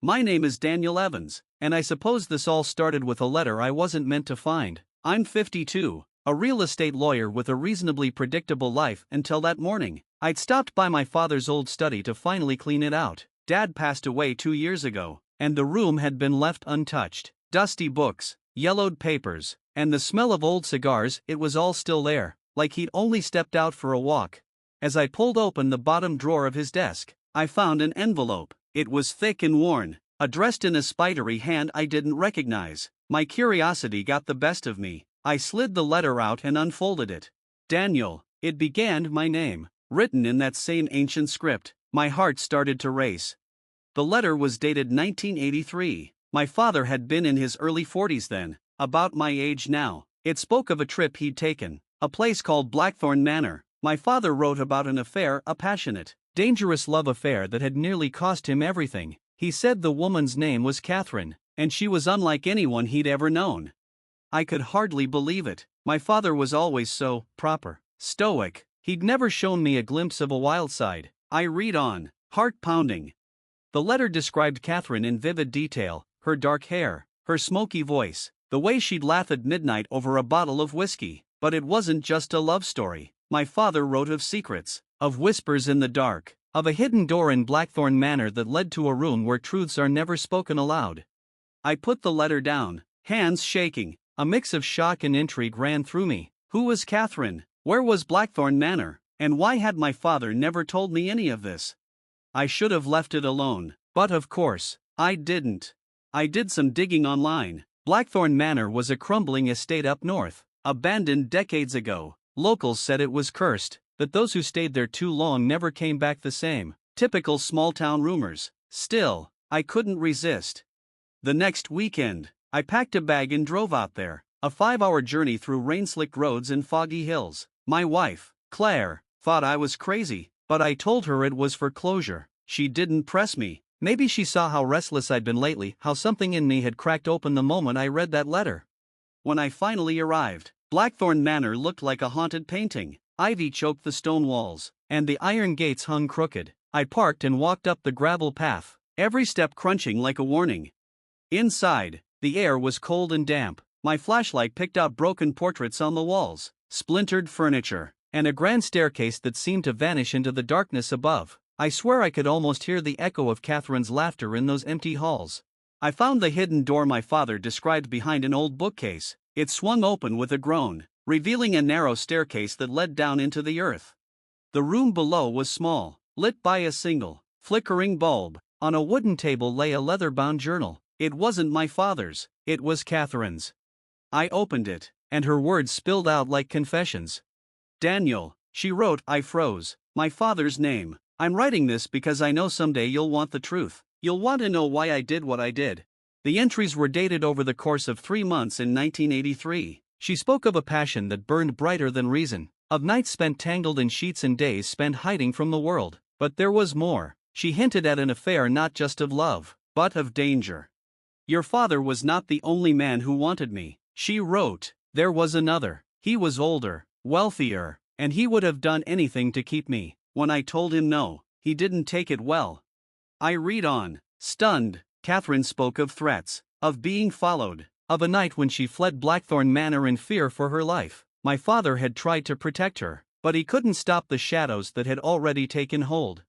My name is Daniel Evans, and I suppose this all started with a letter I wasn't meant to find. I'm 52, a real estate lawyer with a reasonably predictable life until that morning. I'd stopped by my father's old study to finally clean it out. Dad passed away 2 years ago, and the room had been left untouched. Dusty books, yellowed papers, and the smell of old cigars, it was all still there, like he'd only stepped out for a walk. As I pulled open the bottom drawer of his desk, I found an envelope. It was thick and worn, addressed in a spidery hand I didn't recognize. My curiosity got the best of me. I slid the letter out and unfolded it. Daniel, it began my name, written in that same ancient script. My heart started to race. The letter was dated 1983. My father had been in his early 40s then, about my age now. It spoke of a trip he'd taken, a place called Blackthorn Manor. My father wrote about an affair, a passionate, dangerous love affair that had nearly cost him everything. He said the woman's name was Catherine, and she was unlike anyone he'd ever known. I could hardly believe it. My father was always so proper, stoic. He'd never shown me a glimpse of a wild side. I read on, heart pounding. The letter described Catherine in vivid detail, her dark hair, her smoky voice, the way she'd laugh at midnight over a bottle of whiskey. But it wasn't just a love story. My father wrote of secrets, of whispers in the dark, of a hidden door in Blackthorn Manor that led to a room where truths are never spoken aloud. I put the letter down, hands shaking. A mix of shock and intrigue ran through me. Who was Catherine? Where was Blackthorn Manor? And why had my father never told me any of this? I should have left it alone, but of course, I didn't. I did some digging online. Blackthorn Manor was a crumbling estate up north, abandoned decades ago. Locals said it was cursed, that those who stayed there too long never came back the same. Typical small-town rumors. Still, I couldn't resist. The next weekend, I packed a bag and drove out there, a 5-hour journey through rain-slicked roads and foggy hills. My wife, Claire, thought I was crazy, but I told her it was for closure. She didn't press me. Maybe she saw how restless I'd been lately, how something in me had cracked open the moment I read that letter. When I finally arrived, Blackthorn Manor looked like a haunted painting. Ivy choked the stone walls, and the iron gates hung crooked. I parked and walked up the gravel path, every step crunching like a warning. Inside, the air was cold and damp. My flashlight picked out broken portraits on the walls, splintered furniture, and a grand staircase that seemed to vanish into the darkness above. I swear I could almost hear the echo of Catherine's laughter in those empty halls. I found the hidden door my father described behind an old bookcase. It swung open with a groan, revealing a narrow staircase that led down into the earth. The room below was small, lit by a single, flickering bulb. On a wooden table lay a leather-bound journal. It wasn't my father's, it was Catherine's. I opened it, and her words spilled out like confessions. Daniel, she wrote. I froze. My father's name. I'm writing this because I know someday you'll want the truth. You'll want to know why I did what I did. The entries were dated over the course of 3 months in 1983. She spoke of a passion that burned brighter than reason, of nights spent tangled in sheets and days spent hiding from the world. But there was more. She hinted at an affair not just of love, but of danger. Your father was not the only man who wanted me, she wrote. There was another. He was older, wealthier, and he would have done anything to keep me. When I told him no, he didn't take it well. I read on, stunned. Catherine spoke of threats, of being followed, of a night when she fled Blackthorn Manor in fear for her life. My father had tried to protect her, but he couldn't stop the shadows that had already taken hold.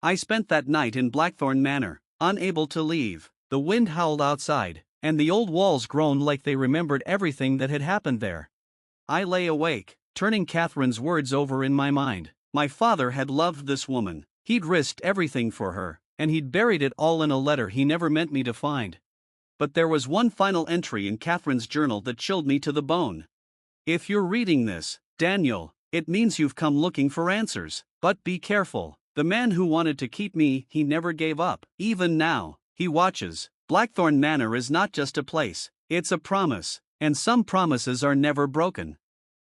I spent that night in Blackthorn Manor, unable to leave. The wind howled outside, and the old walls groaned like they remembered everything that had happened there. I lay awake, turning Catherine's words over in my mind. My father had loved this woman. He'd risked everything for her, and he'd buried it all in a letter he never meant me to find. But there was one final entry in Catherine's journal that chilled me to the bone. If you're reading this, Daniel, it means you've come looking for answers. But be careful. The man who wanted to keep me, he never gave up. Even now, he watches. Blackthorn Manor is not just a place, it's a promise, and some promises are never broken.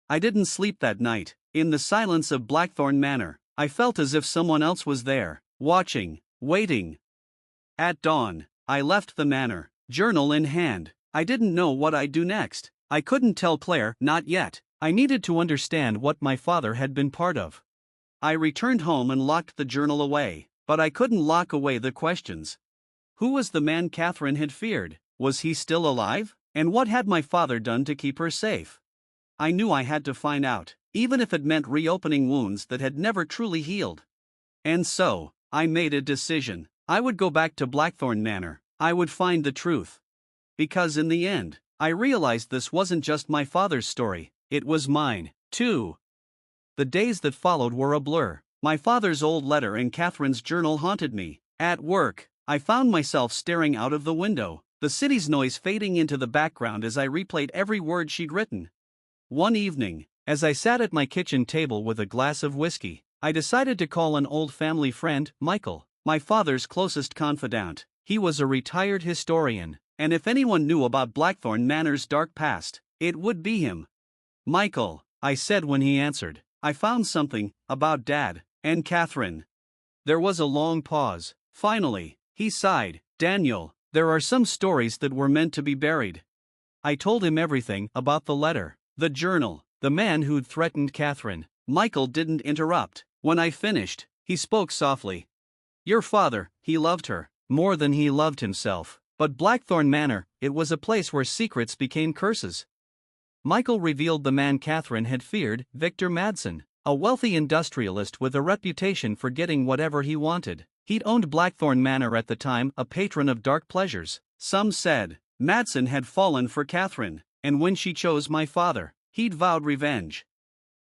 I didn't sleep that night. In the silence of Blackthorn Manor, I felt as if someone else was there, watching, waiting. At dawn, I left the manor, journal in hand. I didn't know what I'd do next. I couldn't tell Claire, not yet. I needed to understand what my father had been part of. I returned home and locked the journal away, but I couldn't lock away the questions. Who was the man Catherine had feared? Was he still alive? And what had my father done to keep her safe? I knew I had to find out, even if it meant reopening wounds that had never truly healed. And so, I made a decision. I would go back to Blackthorn Manor. I would find the truth. Because in the end, I realized this wasn't just my father's story, it was mine, too. The days that followed were a blur. My father's old letter and Catherine's journal haunted me. At work, I found myself staring out of the window, the city's noise fading into the background as I replayed every word she'd written. One evening, as I sat at my kitchen table with a glass of whiskey, I decided to call an old family friend, Michael, my father's closest confidant. He was a retired historian, and if anyone knew about Blackthorn Manor's dark past, it would be him. "Michael," I said when he answered, "I found something about Dad and Catherine." There was a long pause. Finally, he sighed. "Daniel, there are some stories that were meant to be buried." I told him everything about the letter, the journal, the man who'd threatened Catherine. Michael didn't interrupt. When I finished, he spoke softly. "Your father, he loved her more than he loved himself. But Blackthorn Manor, it was a place where secrets became curses." Michael revealed the man Catherine had feared, Victor Madsen, a wealthy industrialist with a reputation for getting whatever he wanted. He'd owned Blackthorn Manor at the time, a patron of dark pleasures. Some said Madsen had fallen for Catherine, and when she chose my father, he'd vowed revenge.